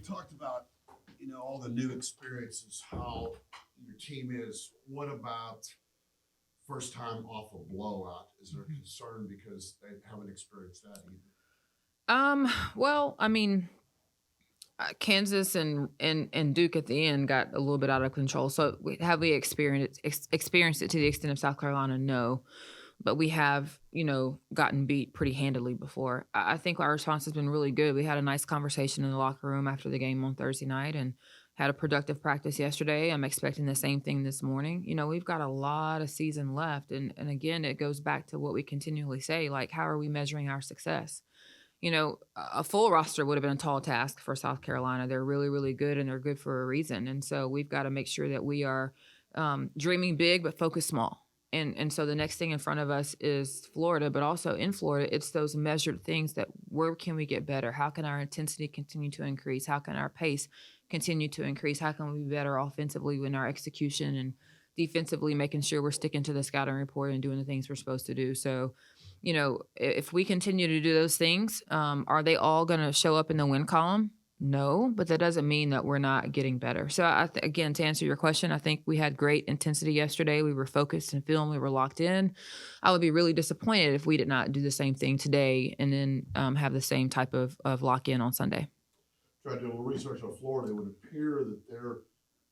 talked about, all the new experiences, how your team is. What about first time off a blowout? Is there a concern because they haven't experienced that either? Well, I mean, Kansas and Duke at the end got a little bit out of control. So have we experienced it to the extent of South Carolina? No, but we have gotten beat pretty handily before. I think our response has been really good. We had a nice conversation in the locker room after the game on Thursday night and had a productive practice yesterday. I'm expecting the same thing this morning. We've got a lot of season left, and again, it goes back to what we continually say, like, how are we measuring our success? A full roster would have been a tall task for South Carolina. They're really, really good, and they're good for a reason. And so we've got to make sure that we are dreaming big but focus small. And so the next thing in front of us is Florida, but also in Florida, it's those measured things that where can we get better? How can our intensity continue to increase? How can our pace continue to increase? How can we be better offensively in our execution and defensively making sure we're sticking to the scouting report and doing the things we're supposed to do? So if we continue to do those things, are they all going to show up in the win column? No, but that doesn't mean that we're not getting better. So again, to answer your question, I think we had great intensity yesterday. We were focused and film. We were locked in. I would be really disappointed if we did not do the same thing today and then have the same type of lock in on Sunday. Tried to do a little research on Florida. It would appear that they're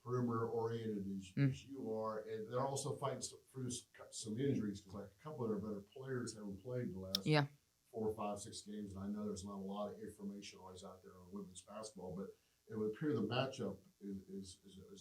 perimeter oriented as you are, and they're also fighting through some injuries because like a couple of their better players haven't played the last 4, 5, 6 games, and I know there's not a lot of information always out there on women's basketball, but it would appear the matchup is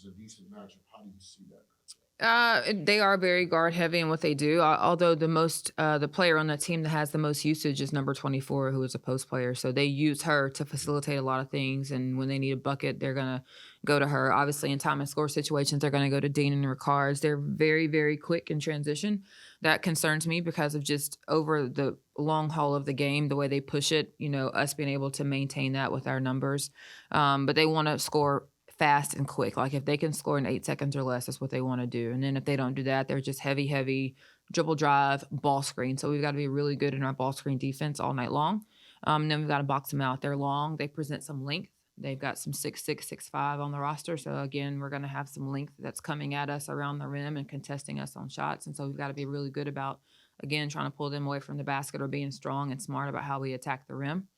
a decent matchup. How do you see that matchup? They are very guard heavy in what they do. Although the player on that team that has the most usage is number 24, who is a post player. So they use her to facilitate a lot of things. And when they need a bucket, they're gonna go to her. Obviously, in time and score situations, they're gonna go to Dean and Ricards. They're very, very quick in transition. That concerns me because of just over the long haul of the game, the way they push it. Us being able to maintain that with our numbers, but they want to score fast and quick. Like if they can score in 8 seconds or less, that's what they want to do. And then if they don't do that, they're just heavy dribble drive, ball screen. So we've got to be really good in our ball screen defense all night long. And then we've got to box them out. They're long. They present some length. They've got some 6'6", 6'5" on the roster. So again, we're going to have some length that's coming at us around the rim and contesting us on shots. And so we've got to be really good about, again, trying to pull them away from the basket or being strong and smart about how we attack the rim.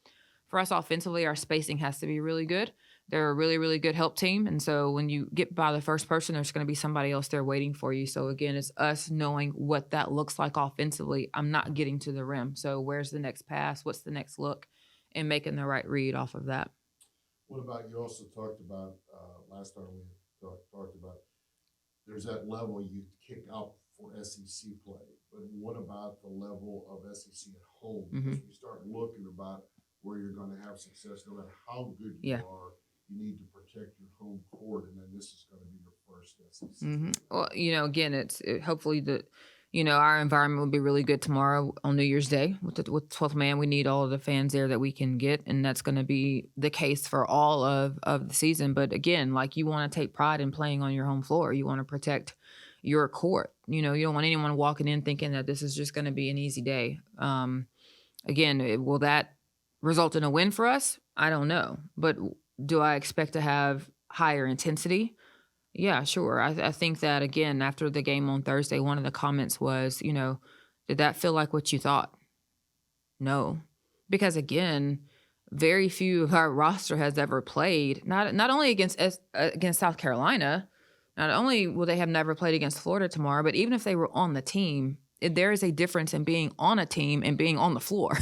For us offensively, our spacing has to be really good. They're a really, really good help team. And so when you get by the first person, there's going to be somebody else there waiting for you. So again, it's us knowing what that looks like offensively. I'm not getting to the rim. So where's the next pass? What's the next look? And making the right read off of that. What about, you also talked about, last time we talked about, there's that level you kick out for SEC play. But what about the level of SEC at home? Because we start looking about where you're going to have success, no matter how good you are, you need to protect your home court, and then this is going to be your first SEC. Well, again, hopefully our environment will be really good tomorrow on New Year's Day with 12th man. We need all of the fans there that we can get, and that's going to be the case for all of the season. But again, like, you want to take pride in playing on your home floor. You want to protect your court. You don't want anyone walking in thinking that this is just going to be an easy day. Again, will that result in a win for us? I don't know. But do I expect to have higher intensity? Yeah, sure. I think that, again, after the game on Thursday, one of the comments was, did that feel like what you thought? No. Because, again, very few of our roster has ever played, not only against South Carolina, not only will they have never played against Florida tomorrow, but even if they were on the team, there is a difference in being on a team and being on the floor.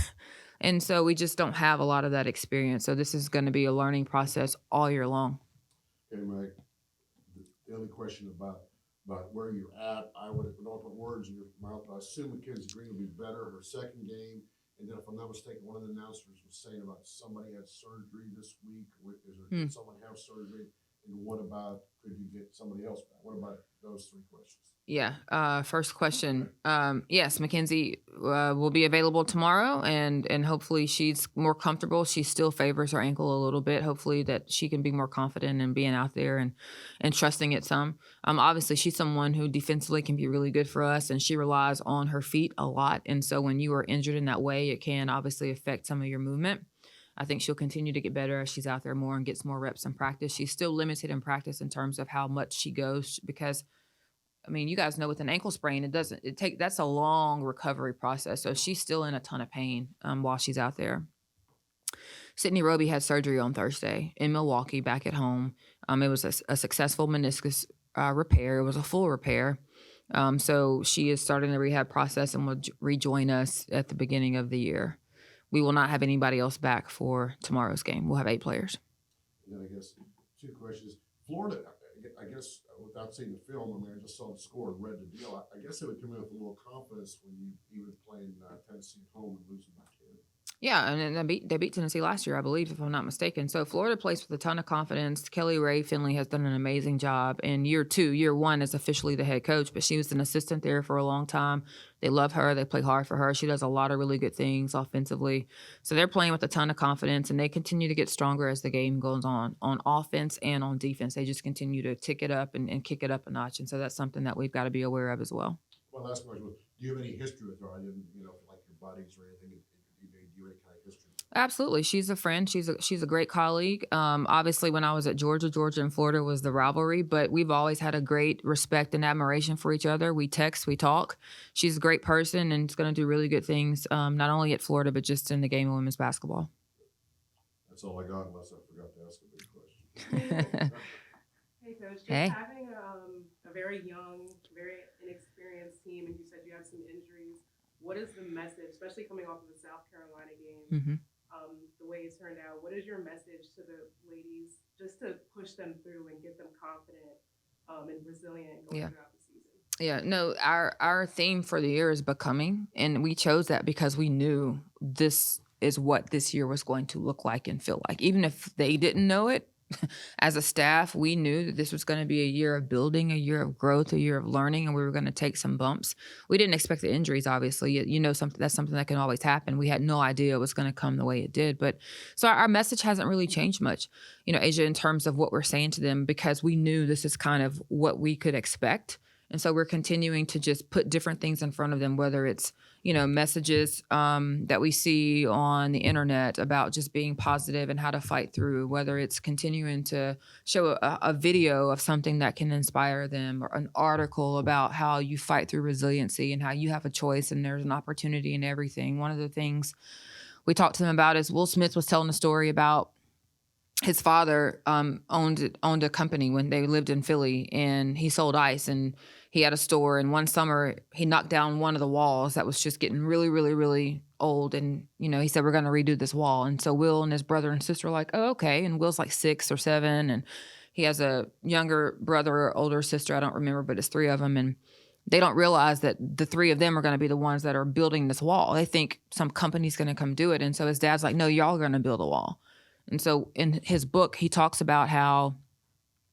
And so we just don't have a lot of that experience. So this is going to be a learning process all year long. Okay, Mike. The only question about where you're at, I don't put words in your mouth, but I assume Mackenzie Green will be better her second game. And then, if I'm not mistaken, one of the announcers was saying about somebody had surgery this week. Did someone have surgery? And what about, could you get somebody else back? What about those three questions? Yeah. First question. Yes, Mackenzie will be available tomorrow, and hopefully she's more comfortable. She still favors her ankle a little bit. Hopefully that she can be more confident in being out there and trusting it some. Obviously, she's someone who defensively can be really good for us, and she relies on her feet a lot. And so when you are injured in that way, it can obviously affect some of your movement. I think she'll continue to get better as she's out there more and gets more reps in practice. She's still limited in practice in terms of how much she goes because, I mean, you guys know with an ankle sprain, that's a long recovery process. So she's still in a ton of pain while she's out there. Sydney Roby had surgery on Thursday in Milwaukee back at home. It was a successful meniscus repair. It was a full repair. So she is starting the rehab process and will rejoin us at the beginning of the year. We will not have anybody else back for tomorrow's game. We'll have 8 players. And then I guess 2 questions. Florida, I guess, without seeing the film, I mean, I just saw the score and read the deal. I guess they would come in with a little confidence when you even playing Tennessee at home and losing by 10. Yeah, and they beat Tennessee last year, I believe, if I'm not mistaken. So Florida plays with a ton of confidence. Kelly Ray Finley has done an amazing job. And year 1 is officially the head coach, but she was an assistant there for a long time. They love her. They play hard for her. She does a lot of really good things offensively. So they're playing with a ton of confidence, and they continue to get stronger as the game goes on offense and on defense. They just continue to tick it up and kick it up a notch. And so that's something that we've got to be aware of as well. One last question. Do you have any history with her? I didn't, like your buddies or anything? Do you have any kind of history? Absolutely. She's a friend. She's a great colleague. Obviously, when I was at Georgia and Florida was the rivalry, but we've always had a great respect and admiration for each other. We text, we talk. She's a great person and is going to do really good things, not only at Florida, but just in the game of women's basketball. That's all I got, unless I forgot to ask a big question. Hey, Coach. Just having a very young, very inexperienced team, and you said you have some injuries. What is the message, especially coming off of the South Carolina game? Mm-hmm. The way it turned out, what is your message to the ladies just to push them through and get them confident and resilient going throughout the season? Yeah, no, our theme for the year is becoming, and we chose that because we knew this is what this year was going to look like and feel like. Even if they didn't know it, as a staff, we knew that this was going to be a year of building, a year of growth, a year of learning, and we were going to take some bumps. We didn't expect the injuries, obviously. That's something that can always happen. We had no idea it was going to come the way it did. But so our message hasn't really changed much, Asia, in terms of what we're saying to them, because we knew this is kind of what we could expect. And so we're continuing to just put different things in front of them, whether it's, messages that we see on the internet about just being positive and how to fight through, whether it's continuing to show a video of something that can inspire them, or an article about how you fight through resiliency and how you have a choice and there's an opportunity in everything. One of the things we talked to them about is Will Smith was telling a story about his father owned a company when they lived in Philly, and he sold ice, and he had a store. And one summer he knocked down one of the walls that was just getting really, really, really old. And, he said, we're going to redo this wall. And so Will and his brother and sister were like, oh, okay. And Will's like 6 or 7. And he has a younger brother or older sister. I don't remember, but it's 3 of them. And they don't realize that the 3 of them are going to be the ones that are building this wall. They think some company's going to come do it. And so his dad's like, no, y'all are going to build a wall. And so in his book, he talks about how,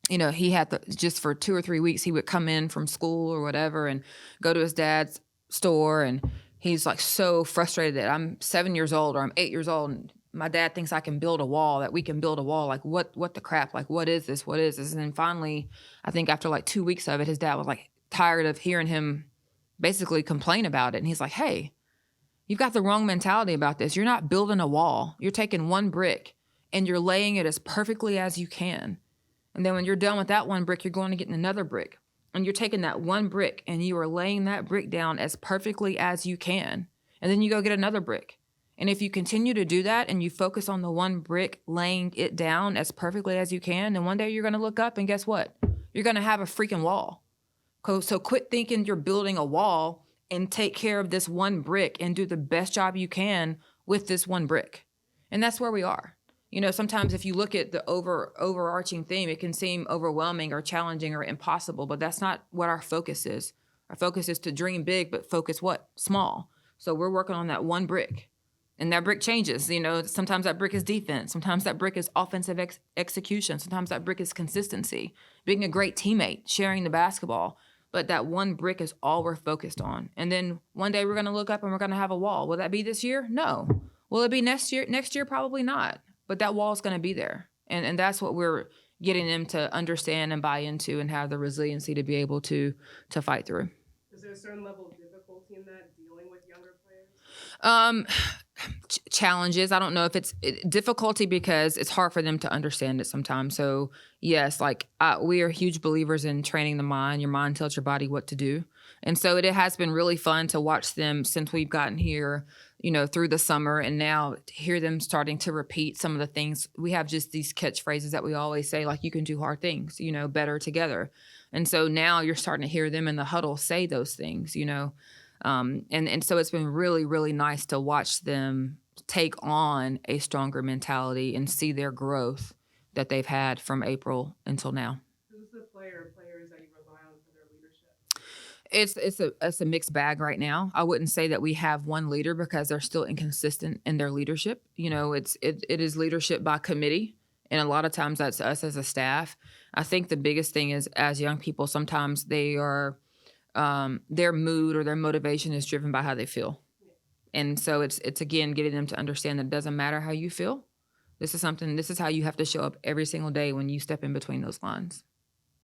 he had just for 2 or 3 weeks, he would come in from school or whatever and go to his dad's store. And he's like so frustrated that I'm 7 years old or I'm 8 years old. And my dad thinks I can build a wall, that we can build a wall. Like, what the crap? Like, what is this? What is this? And then finally, I think after like 2 weeks of it, his dad was like tired of hearing him basically complain about it. And he's like, hey, you've got the wrong mentality about this. You're not building a wall. You're taking one brick and you're laying it as perfectly as you can. And then when you're done with that one brick, you're going to get another brick. And you're taking that one brick and you are laying that brick down as perfectly as you can. And then you go get another brick. And if you continue to do that and you focus on the one brick, laying it down as perfectly as you can, then one day you're going to look up and guess what? You're going to have a freaking wall. So quit thinking you're building a wall and take care of this one brick and do the best job you can with this one brick. And that's where we are. Sometimes if you look at the overarching theme, it can seem overwhelming or challenging or impossible, but that's not what our focus is. Our focus is to dream big, but focus what? Small. So we're working on that one brick, and that brick changes. Sometimes that brick is defense. Sometimes that brick is offensive execution. Sometimes that brick is consistency, being a great teammate, sharing the basketball. But that one brick is all we're focused on. And then one day we're going to look up and we're going to have a wall. Will that be this year? No. Will it be next year? Next year, probably not. But that wall is going to be there. And that's what we're getting them to understand and buy into and have the resiliency to be able to fight through. Is there a certain level of difficulty in that, dealing with younger players? challenges. I don't know if it's difficulty because it's hard for them to understand it sometimes. So yes, like we are huge believers in training the mind. Your mind tells your body what to do. And so it has been really fun to watch them since we've gotten here, you know, through the summer, and now hear them starting to repeat some of the things. We have just these catchphrases that we always say, like, you can do hard things, you know, better together. And so now you're starting to hear them in the huddle say those things, you know. And so it's been really, really nice to watch them take on a stronger mentality and see their growth that they've had from April until now. Who's the player or players that you rely on for their leadership? It's a mixed bag right now. I wouldn't say that we have one leader because they're still inconsistent in their leadership. You know, it is leadership by committee, and a lot of times that's us as a staff. I think the biggest thing is, as young people, sometimes they are their mood or their motivation is driven by how they feel. And so it's again getting them to understand that it doesn't matter how you feel. This is how you have to show up every single day when you step in between those lines.